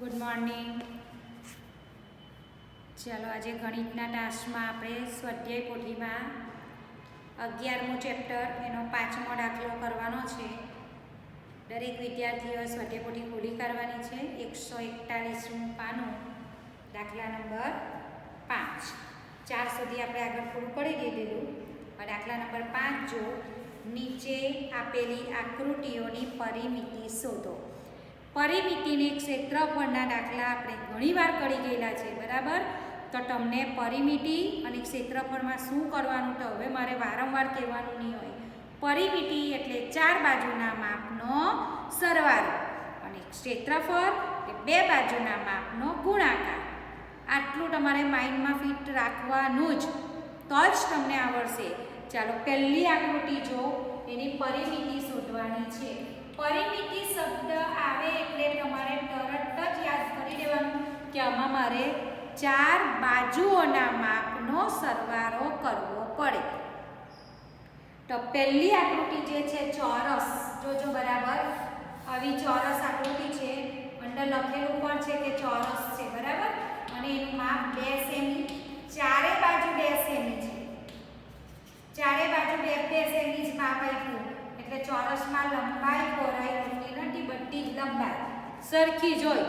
Good morning. ચાલો આજે ગણિતના ટાસ્કમાં આપણે સ્વાધ્યાય પોથીમાં 11મું ચેપ્ટર એનો 5મો દાખલો કરવાનો છે. દરેક વિદ્યાર્થીઓએ સ્વાધ્યાય પોથી ખોલી કાઢવાની છે. 141મું પાનું, દાખલા નંબર 5. 4 સુધી આપણે આગળ પૂરું કરી દીધેલું. દાખલા નંબર 5 જો નીચે આપેલી આકૃતિઓની પરિમિતિ શોધો. પરિમિતિને ક્ષેત્રફળના દાખલા આપણે ઘણીવાર કરી ગયેલા છે, બરાબર? તો તમને પરિમિતિ અને ક્ષેત્રફળમાં શું કરવાનું તો હવે મારે વારંવાર કહેવાનું નહીં હોય. પરિમિતિ એટલે 4 બાજુના માપનો સરવાળો અને ક્ષેત્રફળ એટલે 2 બાજુના માપનો ગુણાકાર. આટલું તમારે માઇન્ડમાં ફિટ રાખવાનું જ, તો જ તમને આવડશે. ચાલો પહેલી આકૃતિ જો, એની પરિમિતિ શોધવાની છે. પરિમિતિ શબ્દ આવે એટલે તમારે તરત જ યાદ કરી દેવાનું કે આમાં મારે 4 બાજુઓના માપનો સરવાળો કરવો પડે. તો પહેલી આકૃતિ જે છે ચોરસ, જોજો બરાબર. આવી ચોરસ આકૃતિ છે, અંદર લખેલું પણ છે કે ચોરસ છે, બરાબર? અને એનું માપ 2 સેમી, ચારે બાજુ 2 સેમી છે. ચારે બાજુ 2 સેમી જ માપ આપ્યું એટલે ચોરસમાં લંબાઈ પહોળાઈ હોતી નથી, બધી જ લંબાઈ સરખી જ હોય,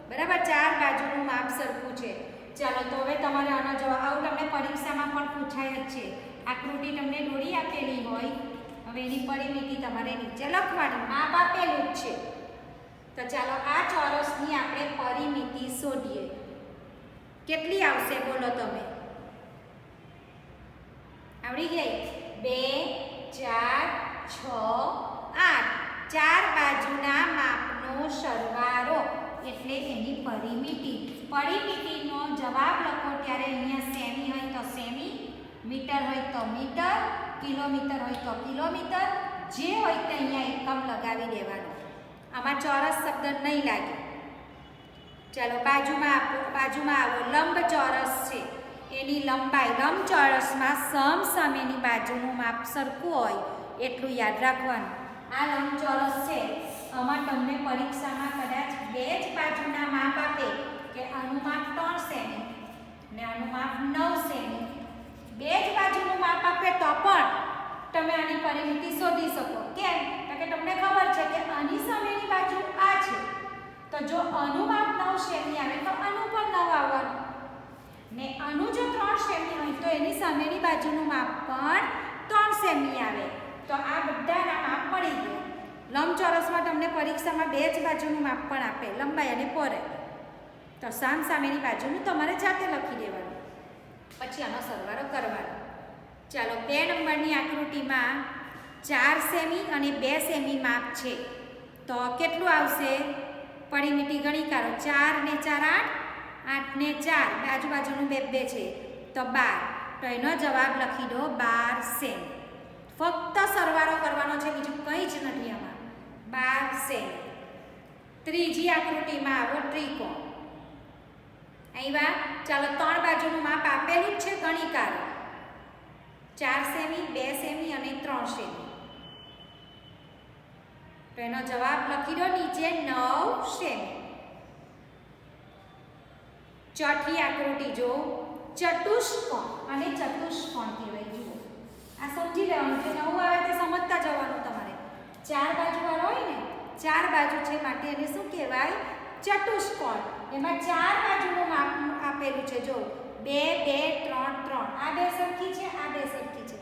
બરાબર? 4 બાજુનું માપ સરખું છે. ચાલો તો હવે તમારે આનો જવાબ, આવું તમને પરીક્ષામાં પણ પૂછાય જ છે. આકૃતિ તમને દોરી આપેલી હોય, હવે એની પરિમિતિ તમારે નીચે લખવાની, માપ આપેલું જ છે. તો ચાલો આ ચોરસની આપણે પરિમિતિ શોધીએ. કેટલી આવશે બોલો તમે? આવડી ગઈ? 2 4 6 8, 4 બાજુના માપનો સરવાળો એટલે એની પરિમિતિ. પરિમિતિનો જવાબ લખો ત્યારે અહીંયા સેમી હોય તો સેમી, મીટર હોય તો મીટર, કિલોમીટર હોય તો કિલોમીટર, જે હોય તે અહીંયા એકમ લગાવી દેવાનો. આમાં ચોરસ શબ્દ નહીં લાગે. ચાલો બાજુમાં આવો. લંબચોરસ છે, એની લંબાઈ, લંબચોરસમાં સમસામેની બાજુનું માપ સરખું હોય એટલું યાદ રાખવાનું. આ લંબચોરસ છે, આમાં તમને પરીક્ષામાં કદાચ 2 જ બાજુના માપ આપે કે આનું માપ 3 સેમી ને આનું માપ 9 સેમી. 2 જ બાજુનું માપ આપે તો પણ તમે આની પરિમિતિ શોધી શકો. કેમ? કારણ કે તમને ખબર છે કે આની સામેની બાજુ આ છે, તો જો આનું માપ 9 સેમી આવે તો આનું પણ 9 આવવાનું, ને આનું જો 3 સેમી હોય તો એની સામેની બાજુનું માપ પણ 3 સેમી આવે. તો આ બધાના માપ મળી ગયા. લંબચોરસમાં તમને પરીક્ષામાં 2 જ બાજુનું માપ પણ આપે, લંબાઈ અને પહોળાઈ. તો સામેની બાજુનું તમારે જાતે લખી દેવાનું, પછી આનો સરવાળો કરવાનો. ચાલો 2 નંબરની આકૃતિમાં 4 સેમી અને 2 સેમી માપ છે, તો કેટલું આવશે? પરિમિતિ ગણી કાઢો. 4 ને 4 8, 8 ને 4, આજુબાજુનું 2 2 છે તો 12. તો એનો જવાબ લખી દો 12 સેમી. ફક્ત સરવાળો કરવાનો છે, બીજું કંઈ જ નથી આમાં. 12 સેમી. ત્રીજી આકૃતિમાં આવો ત્રિકોણ. આવ્યા? ચાલો 3 બાજુનું માપ આપેલું જ છે, ગણી કાઢો. 4 સેમી, 2 સેમી અને 3 સેમી. તો એનો જવાબ લખી દો નીચે 9 સેમી. ચોથી આકૃતિ જો, ચતુષ્કોણ, અને ચતુષ્કોણ કહેવાય. જુઓ, આ સમજી લેવાનું, જે નવું આવે તે સમજતા જવાનું તમારે. 4 બાજુવાળો હોય ને, 4 બાજુ છે માટે એને શું કહેવાય? ચતુષ્કોણ. એમાં 4 બાજુનું માપ આપેલું છે. જો 2 2 3 3, આ 2 સરખી છે, આ 2 સરખી છે,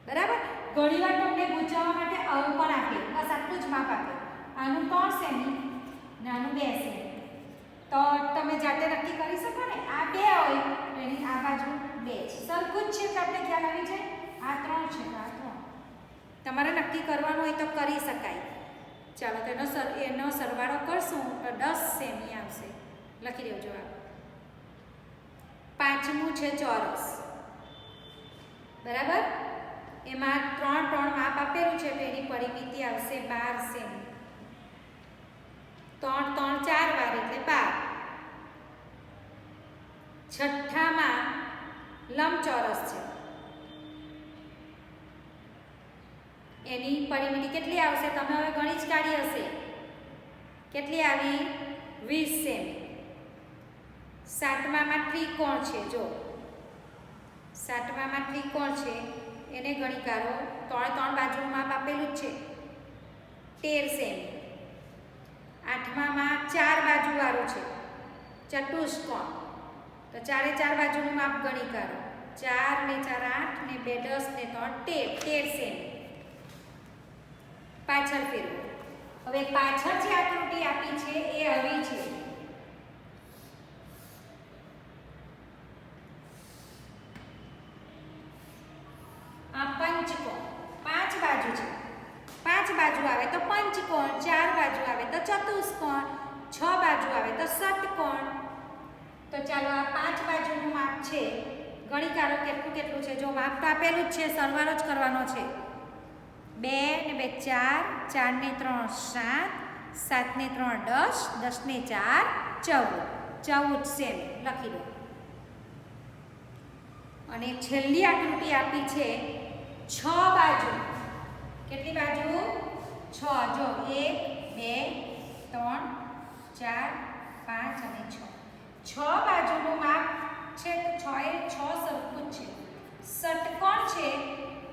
બરાબર? ઘણીવાર તમને પૂછવા માટે આવું પણ આપે, બસ આટલું જ માપ આપે. આનું 3 સેમી ને આનું 2 સેમી. તો તમે જાતે નક્કી કરી શકો ને, આ 2 હોય એની આ બાજુ 2 છે, સરખું જ છે એટલે આપણે ખ્યાલ આવી જાય. આ 3 છે તો આ 3. તમારે નક્કી કરવાનું હોય તો કરી શકાય. ચાલો તો એનો સરવાળો કરશું તો 10 સેમી આવશે. લખી દેજો જવાબ. 5મું છે ચોરસ, બરાબર? એમાં 3 3 માપ આપેલું છે તો એની પરિમિતિ આવશે 12 સેમી. 3 3 4 વાર એટલે 12. છઠ્ઠામાં લંબચોરસ છે, એની પરિમિતિ કેટલી આવશે? તમે હવે ગણી જ કાઢી હશે. કેટલી આવી? 20 સેમી. સાતમામાં ત્રિકોણ છે, જો સાતમામાં ત્રિકોણ છે એને ગણી કાઢો. ત્રણ બાજુનું માપ આપેલું જ છે, 13 સેમી. આઠમામાં 4 બાજુવાળું છે, ચતુષ્કોણ, તો 4 એ 4 બાજુનું માપ ગણી કાઢો. 4 ને 4 8 ને 2 10 ને 3 13 સેમી. પાછળ ફેરવો. હવે પાછળ જે આકૃતિ આપી છે એ આવી છે. આ પંચકોણ, 5 બાજુ છે. 5 બાજુ આવે તો પંચકોણ, 4 બાજુ આવે તો ચતુષ્કોણ, 6 બાજુ આવે તો ષટકોણ. તો ચાલો આ 5 બાજુનું માપ છે, ગણી કાઢો કેટલું છે. જો માપ તો આપેલું જ છે, સરવાળો જ કરવાનો છે. 2 ને 2 4, 4 ને 3 7, 7 ને 3 10, 10 ને 4 14 સેમી લખી દો. અને છેલ્લી આકૃતિ આપી છે 6 બાજુ. કેટલી બાજુ? 6. જો 1 2 3 4 5 અને 6. 6 બાજુનું માપ છે તો 6 એ 6 સરખું જ છે. ષટકોણ છે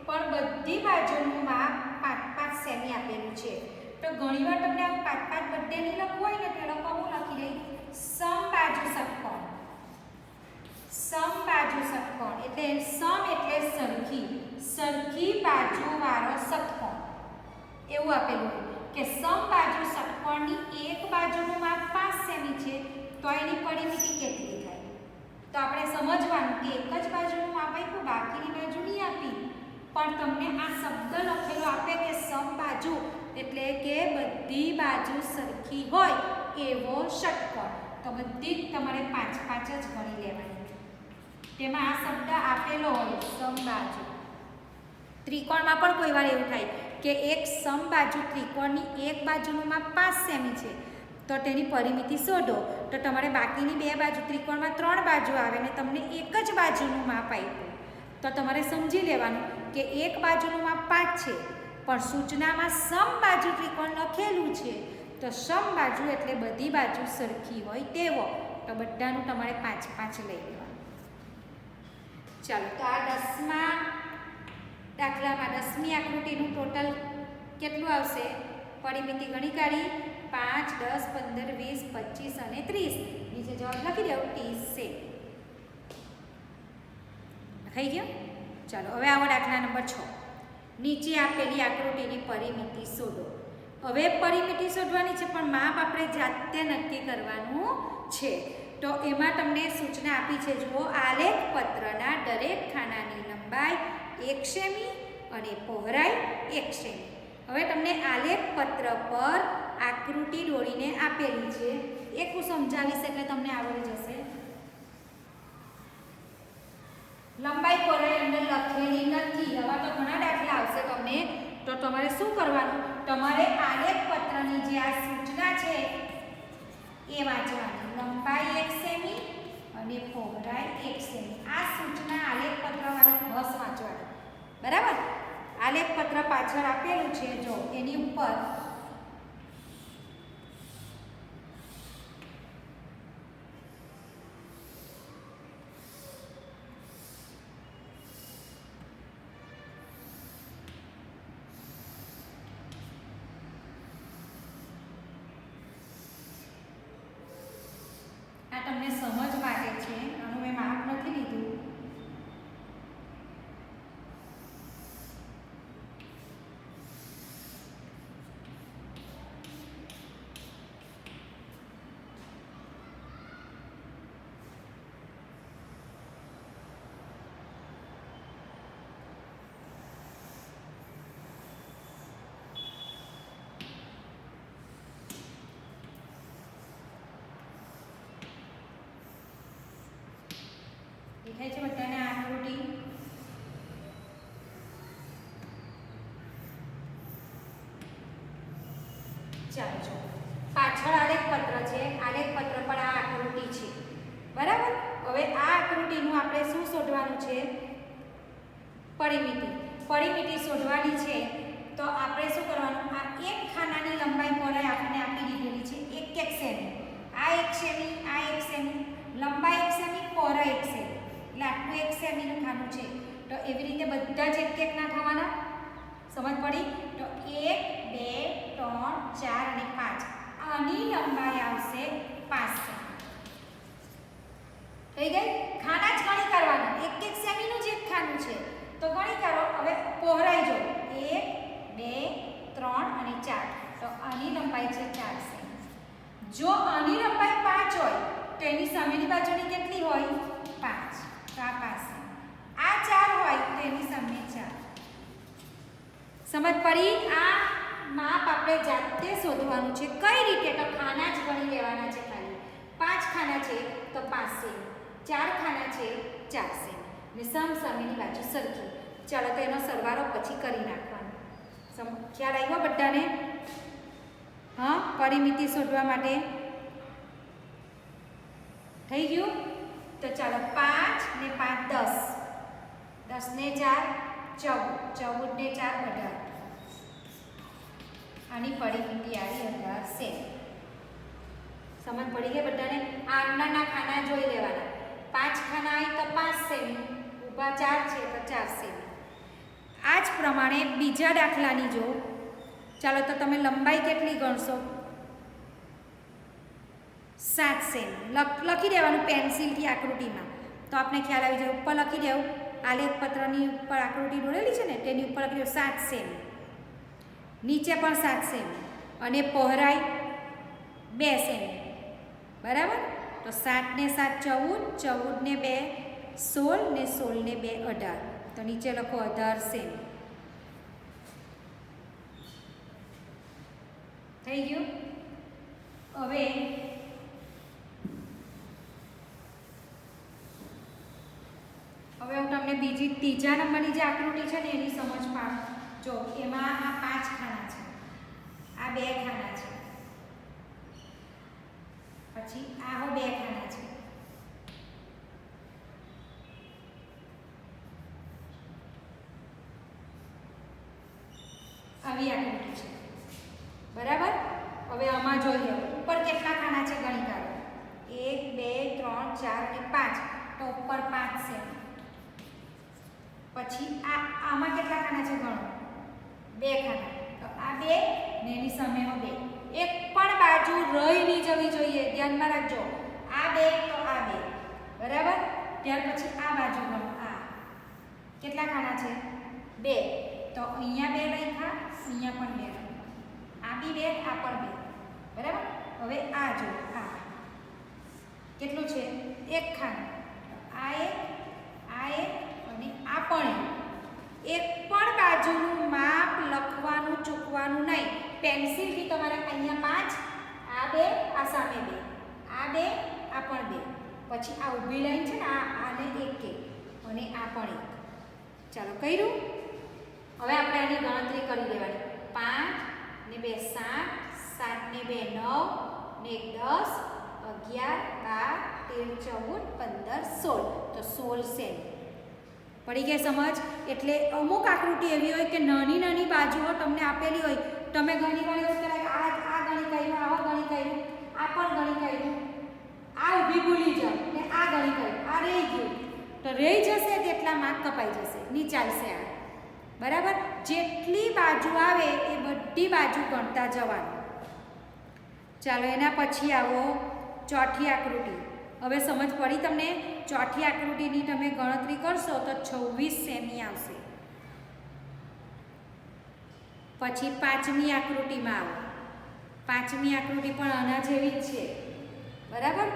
પણ બધી બાજુનું માપ 5-5 સેમી આપેલું છે. તો ઘણીવાર તમને આવું 5-5 બધે નહીં લખવું હોય ને તો એ લોકો હું લખી દઈ સમબાજુ ષટકોણ. સમબાજુ ષટકોણ એટલે સમ એટલે સરખી, સરખી બાજુવાળો ષટકોણ એવું આપેલું હોય કે સમબાજુ ષટકોણની એક બાજુનું માપ 5 સેમી છે તો એની પરિમિતિ કેટલી થાય? તો આપણે સમજવાનું કે એક જ બાજુનું માપ આપ્યું, બાકીની બાજુ નહીં આપી, પણ તમને આ શબ્દ લખેલો આપે કે સમબાજુ એટલે કે બધી બાજુ સરખી હોય એવો ષટકોણ. તો બધી જ તમારે 5-5 જ ગણી લેવાની. તેમાં આ શબ્દ આપેલો હોય સમબાજુ. ત્રિકોણમાં પણ કોઈ વાર એવું થાય કે એક સમબાજુ ત્રિકોણની એક બાજુનું માપ 5 સેમી છે તો તેની પરિમિતિ શોધો. તો તમારે બાકીની 2 બાજુ, ત્રિકોણમાં 3 બાજુ આવે ને તમને એક જ બાજુનું માપ આપ્યું તો તમારે સમજી લેવાનું કે એક બાજુનું માપ 5 છે પણ સૂચનામાં સમબાજુ ત્રિકોણ લખેલું છે તો સમબાજુ એટલે બધી બાજુ સરખી હોય તેવો. તો બધાનું તમારે 5-5 લઈ લેવાનું. ચાલો, તો આ 10મા દાખલામાં 10મી આકૃતિનું ટોટલ કેટલું આવશે? પરિમિતિ ગણી કાઢી 5 10 15 20 25 અને 30. નીચે જવાબ લખી દો 30 છે. લખાઈ ગયો? ચાલો, હવે આવો દાખલા નંબર 6. નીચે આપેલી આકૃતિની પરિમિતિ શોધો. હવે પરિમિતિ શોધવાની છે પણ માપ આપણે જાતે નક્કી કરવાનું છે. તો એમાં તમને સૂચના આપી છે, જુઓ, આલેખ પત્રના દરેક ખાનાની લંબાઈ 1 સેમી અને પહોળાઈ 1 સેમી. હવે તમને આલેખ પત્ર પર આકૃતિ દોરીને આપેલી છે. એક હું સમજાવીશ એટલે તમને આવડી જશે. લંબાઈ પહોળાઈ અંદર લખેલી નથી. હવે તો ઘણા દાખલા આવશે તમને, તો તમારે શું કરવાનું? તમારે આલેખ પત્રની જે આ સૂચના છે એ વાંચવાની. લંબાઈ 1 સેમી અને પહોળાઈ 1 સેમી. આ સૂચના આલેખ પત્રવાળી ખાસ વાંચવાની. બરાબર? આલેખ પત્ર પાછળ આપેલું છે, જો એની ઉપર આ તમને સમજ માટે છે. આનું મેં માપ નથી લીધું. દેખાય છે બધાને આકૃતિ? ચાલો, જો પાછળ આલેખ પત્ર છે. આલેખ પત્ર પર આ આકૃતિ છે. બરાબર? હવે આ આકૃતિનું આપણે શું શોધવાનું છે? પરિમિતિ. પરિમિતિ શોધવાની છે તો આપણે શું કરવાનું? આ એક ખાનાની લંબાઈ પહોળાઈ આપણને આપી દીધેલી છે 1-1 સેમી. આ 1 સેમી, આ 1 સેમી, લંબાઈ 1 સેમી, પહોળાઈ 1 સેમી, એટલે આટલું 1 સેમીનું ખાનું છે. તો એવી રીતે બધા જ એક એક ના થવાના. સમજ પડી? તો 1 2 3 4 અને 5 આની લંબાઈ આવશે 5 સેમી. થઈ ગઈ? ખાના જ ગણી કરવાના. 1 સેમીનું જ એક ખાનું છે તો ગણી કરો. હવે પહોળાઈ જો 1 2 3 અને 4. તો આની લંબાઈ છે 4 સેમી. જો આની લંબાઈ 5 હોય તો એની સામેની બાજુની કેટલી હોય? 5. તો આ 5 સેમી. આ 4 હોય તો એની સામે 4. સમજ પડી? આ માપ આપણે જાતે શોધવાનું છે. કઈ રીતે? તો ખાના જ ગણી લેવાના છે. ખાલી 5 ખાના છે તો 5 સેમી, 4 ખાના છે 4 સેમી ને સામેની બાજુ સરખી. ચાલો તો એનો સરવાળો પછી કરી નાખવાનો. ખ્યાલ આવ્યો બધાને? હા, પરિમિતિ શોધવા માટે થઈ ગયું? તો ચાલો 5 ને 5 10, 10 ને 4 14, 14 ને 4 18. આની પરિમિતિ આવી 18 સેમી. સમજ પડી ગઈ બધાને? આ નાના ખાના જોઈ લેવાના. 5 ખાના હોય તો 5 સેમી, ઊભા 4 છે તો 4 સેમી. આ જ પ્રમાણે બીજા દાખલાની જો. ચાલો તો તમે લંબાઈ કેટલી ગણશો? 7 સેમી. લખી દેવાનું પેન્સિલથી આકૃતિમાં તો આપણે ખ્યાલ આવી જાય. ઉપર લખી દેવું. આલેખપત્રની ઉપર આકૃતિ દોરેલી છે ને તેની ઉપર લખી દેવું 7 સેમી. નીચે પણ 7 સેમી અને પહોળાઈ 2 સેમી. બરાબર? તો 7 ને 7 14, 14 ને 2 16 ને 16 ને 2 18. તો નીચે લખો 18 સેમી. થઈ ગયું? હવે હું તમને ત્રીજા નંબરની જે આકૃતિ છે ને એની સમજ પાડું. જો એમાં આ 5 ખાના છે, આ 2 ખાના છે, પછી આ 2 ખાના છે, આવી આકૃતિ છે. બરાબર? હવે આમાં જોઈ લો ઉપર કેટલા ખાના છે ગણી કાઢો. 1 2 3 4 અને 5. તો ઉપર 5 છે. પછી આમાં કેટલા ખાના છે ગણો. 2 ખાના. તો આ 2 ને એની સામેનો 2. એક પણ બાજુ રહી નહીં જવી જોઈએ. ધ્યાનમાં રાખજો. આ 2 તો આ 2. બરાબર? ત્યાર પછી આ બાજુ ગણો. આ કેટલા ખાના છે? 2. તો અહીંયા 2 લખ્યા, અહીંયા પણ 2. આ બી 2, આ પણ 2. બરાબર? હવે આ જો. આ કેટલું છે? 1 ખાનું. આ 1, આ 1 અને આ પણ 1. એક પણ બાજુનું માપ લખવાનું ચૂકવાનું નહીં. પેન્સિલથી તમારે અહીંયા 5, આ 2, આ સામે 2, આ 2, આ પણ 2. પછી આ ઊભી લાઈન છે ને આને 1 અને આ પણ 1. ચાલો કર્યું? હવે આપણે આની ગણતરી કરી લેવાની. 5 ને 2 7, 7 ને 2 9 ને 1 10, 11 12 13 14 15 16. તો 16 સેમી. પડી ગઈ સમજ? એટલે અમુક આકૃતિ એવી હોય કે નાની નાની બાજુઓ તમને આપેલી હોય. તમે ઘણી વખત આ ગણી કર્યું, આવા ગણી કર્યું, આ પણ ગણી કર્યું, આ ઊભી ભૂલી જાઓ ને આ ગણી કર્યું, આ રહી ગયું. તો રહી જશે તેટલા માર્ક કપાઈ જશે, નહીં ચાલશે આ. બરાબર? જેટલી બાજુ આવે એ બધી બાજુ ગણતા જવાનું. ચાલો એના પછી આવો ચોથી આકૃતિ. હવે સમજ પડી તમને? ચોથી આકૃતિની તમે ગણતરી કરશો તો 26 સેમી આવશે. પછી પાંચમી આકૃતિમાં આવો. પાંચમી આકૃતિ પણ આના જેવી જ છે. બરાબર?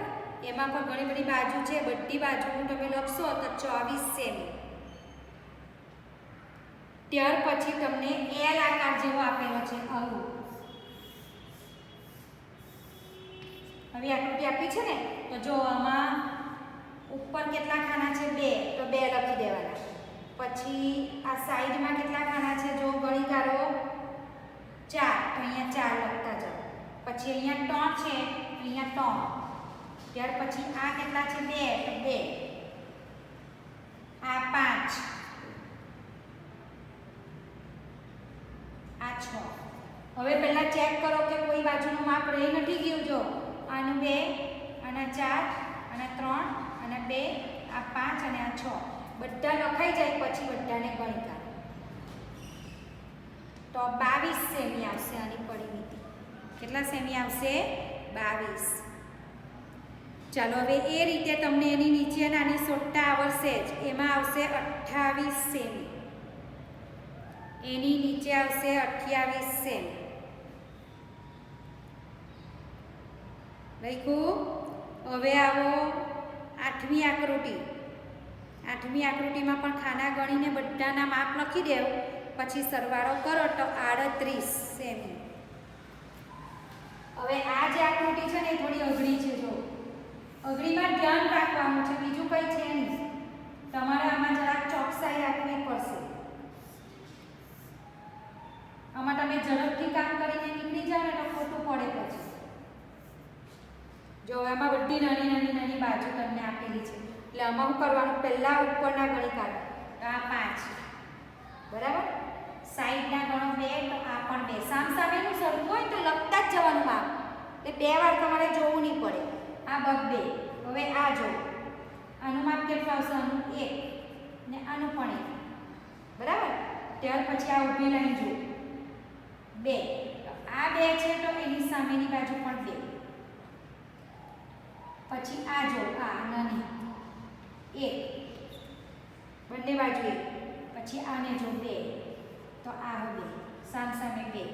એમાં પણ ઘણી બધી બાજુ છે. બધી બાજુનું તમે લખશો તો 24 સેમી. ત્યાર પછી તમને એલ આકાર જેવો આપેલો છે આવું. હવે આકૃતિ આપી છે ને તો જો આમાં ઉપર કેટલા ખાના છે? 2. તો 2 લખી દેવાના. પછી આ સાઈડમાં કેટલા ખાના છે? જો ગણી કાઢો 4. તો અહીંયા 4 લખતા જાઓ. પછી અહીંયા 3 છે, અહીંયા 3. ત્યાર પછી આ કેટલા છે? 2. તો 2. આ 5. આ 6. હવે પહેલા ચેક કરો કે કોઈ બાજુનું માપ રહી નથી ગયું. જો આનું 2, આના 4, આના 3, આના 2, આ 5 અને આ 6 બધા લખાઈ જાય પછી બધાને ગણી કાઢો. તો 22 સેમી આવશે આની પરિમિતિ. કેટલા સેમી આવશે? 22. ચાલો હવે એ રીતે તમને એની નીચેનાની સોટા આવડશે જ. એમાં આવશે 28 સેમી. એની નીચે આવશે 28 સેમી. લખ્યું? હવે આવો 8મી આકૃતિ. 8મી આકૃતિમાં પણ ખાના ગણીને બધાના માપ લખી દેવ, પછી સરવાળો કરો તો 38 સેમી. હવે આ જે આકૃતિ છે ને એ થોડી અઘરી છે. જો અઘરીમાં ધ્યાન રાખવાનું છે, બીજું કંઈ છે નહીં. તમારે આમાં જરાક ચોકસાઈ રાખવી પડશે. આમાં તમે ઝડપથી કામ કરીને નીકળી જાઓ ને તો ખોટું પડે પછી. જો આમાં બધી નાની નાની નાની બાજુ તમને આપેલી છે, એટલે આમાં શું કરવાનું? પહેલા ઉપરના ગણી કાઢો. તો આ 5 બરાબર. સાઈડના ગણો 2, તો આ પણ 2. સામસામેનું સરખું હોય તો લખતા જ જવાનું માપ, એટલે 2 વાર તમારે જોવું નહીં પડે. આ બગ 2. હવે આ જો આનું માપ કેટલું આવશે? આનું 1 ને આનું પણ 1 બરાબર. ત્યાર પછી આ ઊભી લાઈન જો 2, તો આ 2 છે તો એની સામેની બાજુ પણ 2. પછી આ જો આ નાની 1, બંને બાજુ 1. પછી આને જો 2, તો આ 2 સામસામે 2.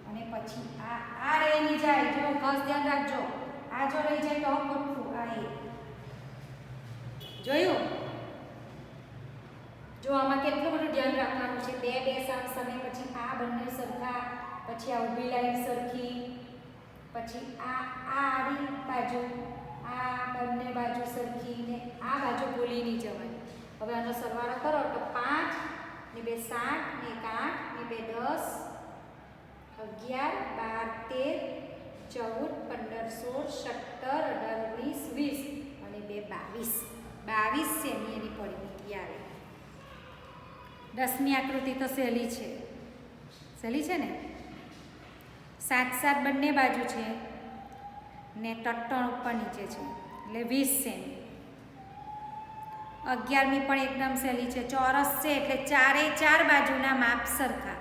અને પછી આ રહી નહીં જાય. જો ખાસ ધ્યાન રાખજો, આ જો રહી જાય તો ખોટું. આ 1 જોયું? જો આમાં કેટલું બધું ધ્યાન રાખવાનું છે. 2 2 સામસામે, પછી આ બંને સરખા, પછી આ ઊભી લાઈન સરખી, પછી આ આડી બાજુ, આ બંને બાજુ સરખી, ને આ બાજુ ભૂલી નહીં જવાની. હવે આનો સરવાળો કરો તો 5 ને 2 7 ને 1 8 ને 2 10 11 12 13 14 15 16 17 18 19 20 અને 2 22. 22 સેમી એની પરિમિતિ આવે. 10મી આકૃતિ તો સહેલી છે. સહેલી છે ને? 7 7 બંને બાજુ છે ને તટ્ટણ ઉપર નીચે છે, એટલે 20 સેમી. 11મી પણ એકદમ સહેલી છે. ચોરસ છે એટલે 4 બાજુના માપ સરખા,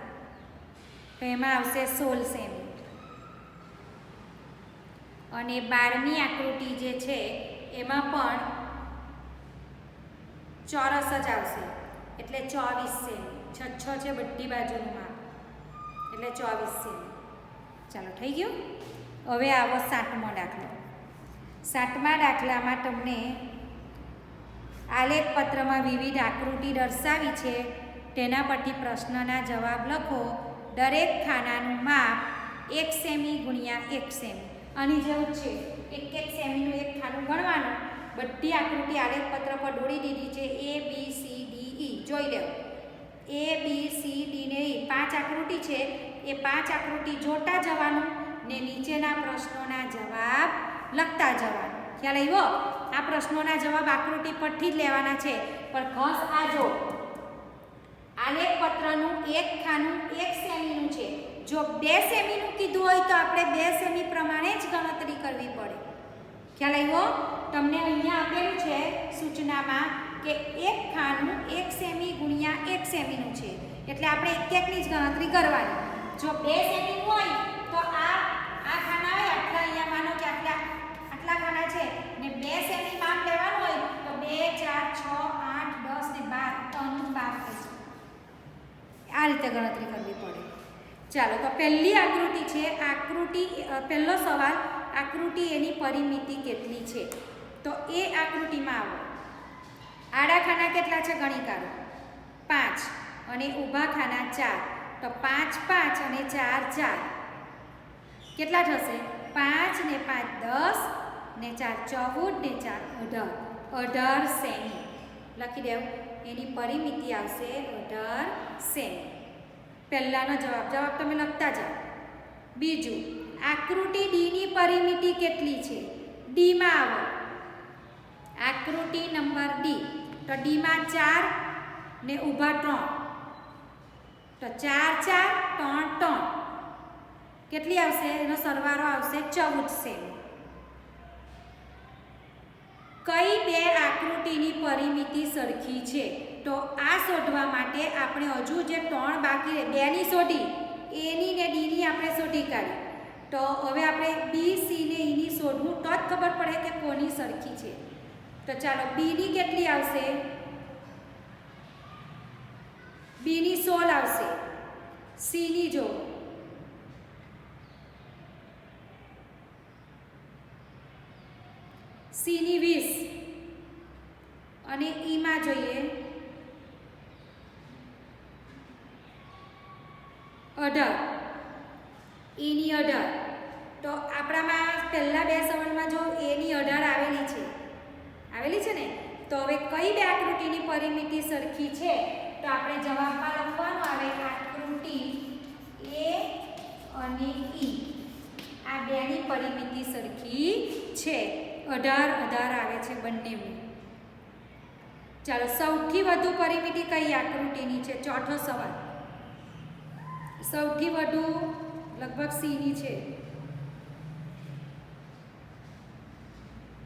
તો એમાં આવશે 16 સેમી. અને 12મી આકૃતિ જે છે એમાં પણ ચોરસ જ આવશે, એટલે 24 સેમી. 6 6 છે બધી બાજુનું માપ, એટલે 24 સેમી. ચાલો થઈ ગયું. હવે આવો 7મો દાખલો. 7મા દાખલામાં તમને આલેખ પત્રમાં વિવિધ આકૃતિ દર્શાવી છે, તેના પરથી પ્રશ્નના જવાબ લખો. દરેક ખાનાનું માપ 1 સેમી ગુણ્યા 1 સેમી. આની જેવું જ છે. 1 સેમીનું એક ખાનું ગણવાનું. બધી આકૃતિ આલેખ પત્ર પર દોરી દીધી છે. A B C D E જોઈ લેવો. A B C D ને E 5 આકૃતિ છે. એ 5 આકૃતિ જોતા જવાનું ને નીચેના પ્રશ્નોના જવાબ લખતા જવાનું. ખ્યાલ આવ્યો? આ પ્રશ્નોના જવાબ આકૃતિ પરથી જ લેવાના છે, પણ ખાસ આ જો આલેખ પત્રનું એક ખાનું 1 સેમીનું છે. જો 2 સેમીનું કીધું હોય તો આપણે 2 સેમી પ્રમાણે જ ગણતરી કરવી પડે. ખ્યાલ આવ્યો? તમને અહીંયા આપેલું છે સૂચનામાં કે એક ખાનું 1 સેમી ગુણ્યા 1 સેમીનું છે, એટલે આપણે 1 1ની જ ગણતરી કરવાની. જો 2 સેમીનું હોય તો આ ખાના હોય આટલા, અહીંયા માનો કે આટલા ખાના છે ને 2 સેમી માપ લેવાનું હોય તો 2 4 6 8 10 ને 12 ત્રણનું 12 થશે. આ રીતે ગણતરી કરવી પડે. ચાલો તો પહેલી આકૃતિ છે. પહેલો સવાલ, આકૃતિ એની પરિમિતિ કેટલી છે? તો એ આકૃતિમાં આવો. આડા ખાના કેટલા છે ગણી કાઢો. 5 અને ઊભા ખાના 4, તો 5 5 અને 4 4 કેટલા થશે? 5 ને 5 10 ને 4 14 ને 4 18 સેમી લખી દેવું. એની પરિમિતિ આવશે 18 સેમી. પહેલાનો જવાબ તમે લખતા જાઓ. બીજું, આકૃતિ ડી ની પરિમિતિ કેટલી છે? ડી માં આવો. આકૃતિ નંબર ડી, તો ડી માં 4 ને ઊભા 3, તો 4 4 3 3 કેટલી આવશે? એનો સરવાળો આવશે 14 સેમી. કઈ બે આકૃતિની પરિમિતિ સરખી છે? તો આ શોધવા માટે આપણે હજુ જે 3 બાકી 2 ની શોધી, એની ને ડી ની આપણે શોધી કાઢી. તો હવે આપણે બી, સી ને ઈ ની શોધવું તો જ ખબર પડે કે કોની સરખી છે. તો ચાલો બી ની કેટલી આવશે? બી ની 16 આવશે. સી ની જો સી ની 20 અને ઈ માં જોઈએ 18, ઈ ની 18. તો આપણામાં પહેલા 2 સવાલમાં જો એ ની 18 આવેલી છે ને, તો હવે કઈ બે આકૃતિની પરિમિતિ સરખી છે? તો આપણે જવાબમાં લખવાનું આવે આકૃતિ એ અને ઈ, આ બેની પરિમિતિ સરખી છે. 18 આવે છે બંનેમાં. ચાલો સૌથી વધુ પરિમિતિ કઈ આકૃતિની છે? ચોથો સવાલ. સૌથી વધુ લગભગ સી ની છે.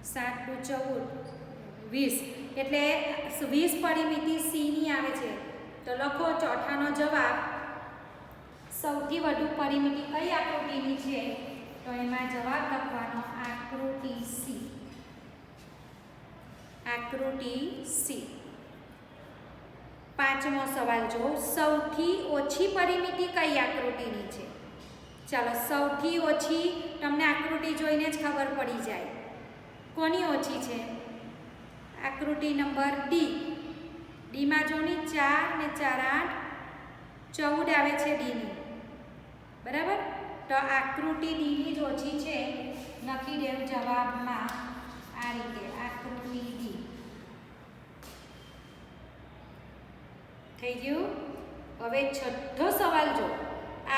7 × 14 20, એટલે 20 પરિમિતિ સી ની આવે છે. તો લખો ચોથાનો જવાબ. સૌથી વધુ પરિમિતિ કઈ આકૃતિની છે? તો એમાં જવાબ લખવાનો આકૃતિ સી. આકૃતિ સી. 5મો સવાલ જો, સૌથી ઓછી પરિમિતિ કઈ આકૃતિની છે? ચાલો સૌથી ઓછી તમને આકૃતિ જોઈને જ ખબર પડી જાય કોની ઓછી છે. આકૃતિ નંબર ડી. ડીમાં જો ની 4 ને 4 8 14 આવે છે ડીની, બરાબર. તો આકૃતિ ડીની જ ઓછી છે. લખી દેવું જવાબમાં આ રીતે આકૃતિ ડી. થઈ ગયું. હવે 6થો સવાલ જો,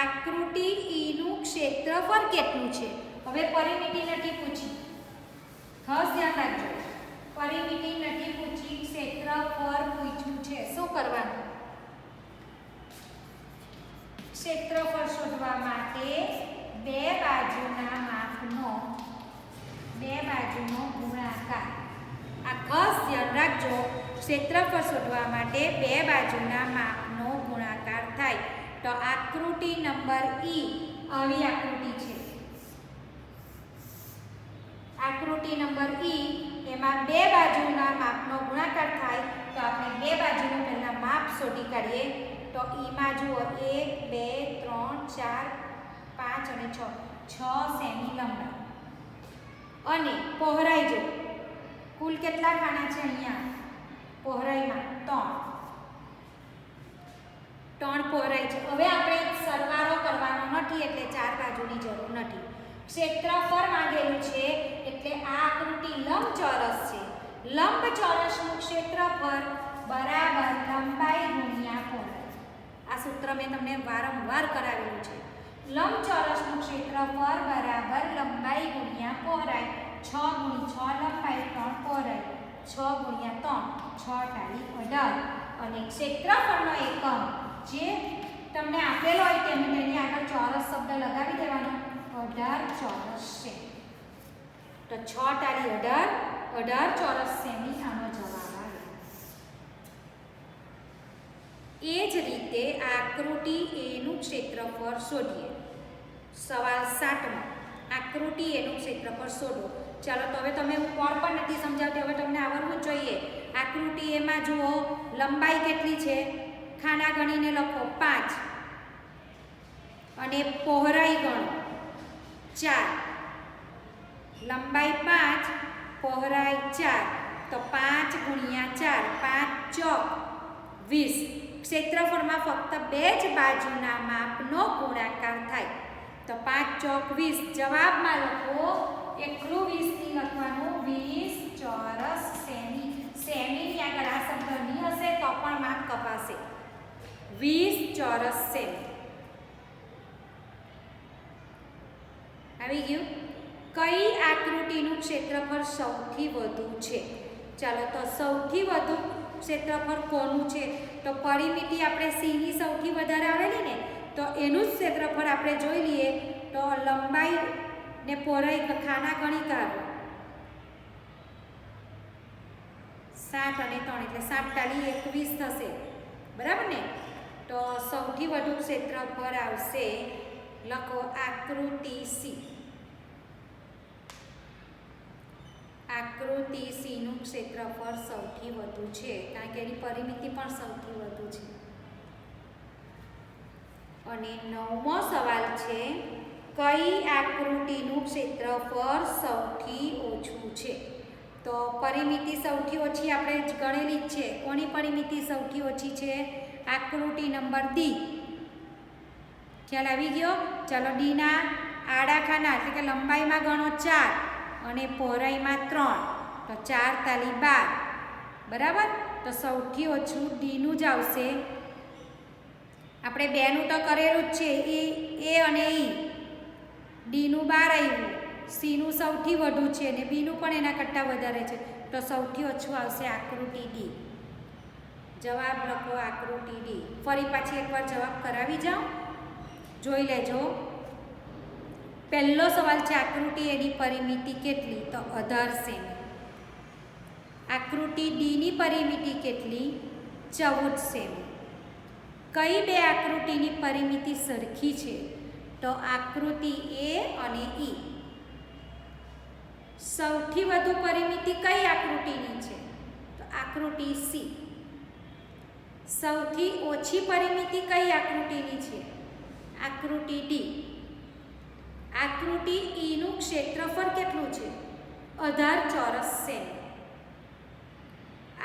આકૃતિ ઈ નું ક્ષેત્રફળ કેટલું છે? હવે પરિમિતિ નથી પૂછી, ખાસ ધ્યાન રાખજો. પરિમિતિ નથી પૂછી, ક્ષેત્રફળ પૂછ્યું છે. શું કરવાનું? ક્ષેત્રફળ શોધવા માટે બે બાજુનો ગુણાકાર. આ ખાસ ધ્યાન રાખજો. ક્ષેત્રફળ શોધવા માટે બે બાજુના માપનો ગુણાકાર થાય. તો આકૃતિ નંબર ઈ આવી આકૃતિ છે. આકૃતિ નંબર ઈ એમાં બે બાજુના માપનો ગુણાકાર થાય. તો આપણે બે બાજુનું પહેલા માપ શોધી કાઢીએ. તો ઈમાં જુઓ 1 2 3 4 5 અને 6 સેમી લંબાઈ. અને પહોળાઈ જો, કુલ કેટલા ખાના છે અહીંયા? પહોળાઈમાં 3 પહોળાઈ છે. હવે આપણે સરવાળો કરવાનો નથી, એટલે 4 બાજુની જરૂર નથી. ક્ષેત્રફળ માંગેલું છે એટલે આ આકૃતિ લંબચોરસ છે. લંબચોરસનું ક્ષેત્રફળ બરાબર લંબાઈ ગુણ્યા પહોળાઈ. આ સૂત્ર મેં તમને વારંવાર કરાવેલું છે. લંબચોરસનું ક્ષેત્રફળ બરાબર લંબાઈ ગુણ્યા પહોળાઈ. 6 × 6 લંબાઈ 3 પહોળાઈ. 6 × 3 6 × 18. અને ક્ષેત્રફળનો એકમ જે તમને આપેલો હોય તેની આગળ ચોરસ શબ્દ લગાવી દેવાનો. 18 ચોરસ સેમી. તો 6 × 18 ચોરસ સેમી આનો જવાબ આવે. એ જ રીતે આકૃતિ એનું ક્ષેત્રફળ શોધીએ. સવાલ 7મો, આકૃતિ એનું ક્ષેત્રફળ શોધો. ચાલો તો હવે તમે કોણ પણ નથી સમજાવતી, હવે તમને આવડવું જ જોઈએ. આકૃતિ એમાં જુઓ લંબાઈ કેટલી છે? ખાના ગણીને લખો 5 અને પહોળાઈ ગણો 4. લંબાઈ 5 પહોળાઈ 4, તો 5 × 4 5 ચોક 20. ક્ષેત્રફળમાં ફક્ત બે જ બાજુના માપનો ગુણાકાર થાય. તો 5 ચોક 20. જવાબમાં લખો એકલું 20 થી લખવાનું 20 ચોરસ સેમી. સેમીની આગળ આ શબ્દ નહીં હશે તો પણ માપ કપાશે. 20 ચોરસ સેમી. આવી ગયું. કઈ આકૃતિનું ક્ષેત્રફળ સૌથી વધુ છે? ચાલો તો સૌથી વધુ ક્ષેત્રફળ કોનું છે? તો પરિમિતિ આપણે સી ની સૌથી વધારે આવેલી ને, તો એનું જ ક્ષેત્રફળ આપણે જોઈ લઈએ. તો લંબાઈ ને પહોળાઈ ખાના ગણી કાઢો. 7 અને 3 એટલે 7 ટાળી 21 થશે, બરાબર ને? તો સૌથી વધુ ક્ષેત્રફળ આવશે, લખો આકૃતિ સી. આકૃતિ સીનું ક્ષેત્રફળ સૌથી વધુ છે, કારણ કે એની પરિમિતિ પણ સૌથી વધુ છે. અને 9મો સવાલ છે, કઈ આકૃતિનું ક્ષેત્રફળ સૌથી ઓછું છે? તો પરિમિતિ સૌથી ઓછી આપણે ગણેલી જ છે. કોની પરિમિતિ સૌથી ઓછી છે? આકૃતિ નંબર ડી. ખ્યાલ આવી ગયો? ચાલો, ડીના આડા ખાના એટલે કે લંબાઈમાં ગણો 4 અને પહોળાઈમાં 3, તો 4 તાલી 12, બરાબર? તો સૌથી ઓછું ડીનું જ આવશે. આપણે 2નું તો કરેલું જ છે, એ અને ઈ. ડીનું 12 આવ્યું, સીનું સૌથી વધુ છે અને બીનું પણ એના કરતાં વધારે છે, તો સૌથી ઓછું આવશે આકૃતિ ડી. જવાબ લખો આકૃતિ ડી. ફરી પાછી એકવાર જવાબ કરાવી જાઓ, જોઈ લેજો. પહેલો સવાલ છે, આકૃતિ એની પરિમિતિ કેટલી? તો 18 સેમી. આકૃતિ ડીની પરિમિતિ કેટલી? 14 સેમી. કઈ બે આકૃતિની પરિમિતિ સરખી છે? તો આકૃતિ એ અને ઈ. સૌથી વધુ પરિમિતિ કઈ આકૃતિની છે? તો આકૃતિ સી. સૌથી ઓછી પરિમિતિ કઈ આકૃતિની છે? આકૃતિ ડી. આકૃતિ ઈનું ક્ષેત્રફળ કેટલું છે? 18 ચોરસ સેમી.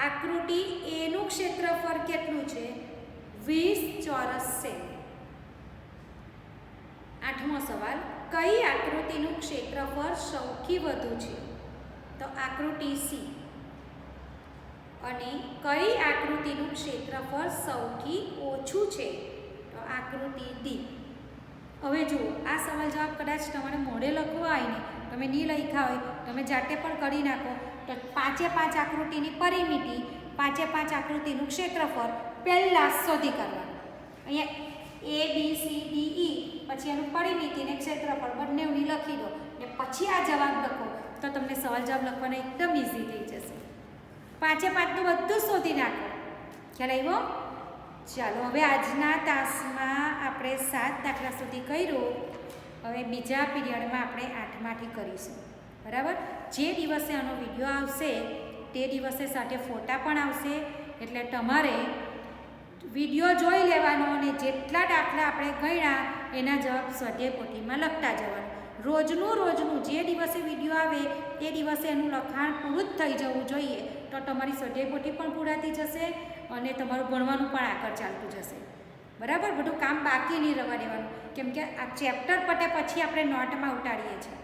આકૃતિ એનું ક્ષેત્રફળ કેટલું છે? 20 ચોરસ સેમી. 8મો સવાલ, કઈ આકૃતિનું ક્ષેત્રફળ સૌથી વધુ છે? તો આકૃતિ સી. અને કઈ આકૃતિનું ક્ષેત્રફળ સૌથી ઓછું છે? તો આકૃતિ ડી. હવે જુઓ, આ સવાલ જવાબ કદાચ તમારે મોઢે લખવા હોય ને, તમે નહીં લખ્યા હોય, તમે જાતે પણ કરી નાખો. તો 5 આકૃતિની પરિમિતિ, 5 આકૃતિનું ક્ષેત્રફળ પહેલાં શોધી કાઢવાનું. અહીંયા એ બી સી ડી ઈ, પછી એનું પરિમિતિ ને ક્ષેત્રફળ બંનેની લખી દો ને પછી આ જવાબ લખો, તો તમને સવાલ જવાબ લખવાના એકદમ ઇઝી થઈ જશે. 5નું બધું શોધી નાખો. ખ્યાલ આવ્યો? ચાલો, હવે આજના તાસમાં આપણે 7 દાખલા સુધી કર્યું. હવે બીજા પીરિયડમાં આપણે 8માંથી કરીશું, બરાબર? જે દિવસે આનો વિડીયો આવશે તે દિવસે સાથે ફોટા પણ આવશે, એટલે તમારે વિડીયો જોઈ લેવાનો અને જેટલા દાખલા આપણે ગણ્યા એના જવાબ સ્વાધ્યાય પોથીમાં લખતા જવાનું. રોજનું જે દિવસે વિડીયો આવે તે દિવસે એનું લખાણ પૂરું જ થઈ જવું જોઈએ, તો તમારી સ્વાધ્યાય પોથી પણ પૂરાતી જશે અને તમારું ભણવાનું પણ આગળ ચાલતું જશે, બરાબર? બધું કામ બાકી નહીં રહેવા દેવાનું, કેમ કે આ ચેપ્ટર પતે પછી આપણે નોટમાં ઉતારીએ છીએ,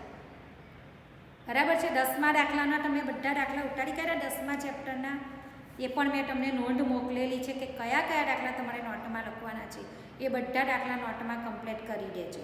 બરાબર છે? 10મા દાખલાના તમે બધા દાખલા ઉતારી કર્યા, 10મા ચેપ્ટરના એ પણ મેં તમને નોંધ મોકલેલી છે કે કયા દાખલા તમારે નોટમાં લખવાના છે. એ બધા દાખલા નોટમાં કમ્પ્લીટ કરી દેજો.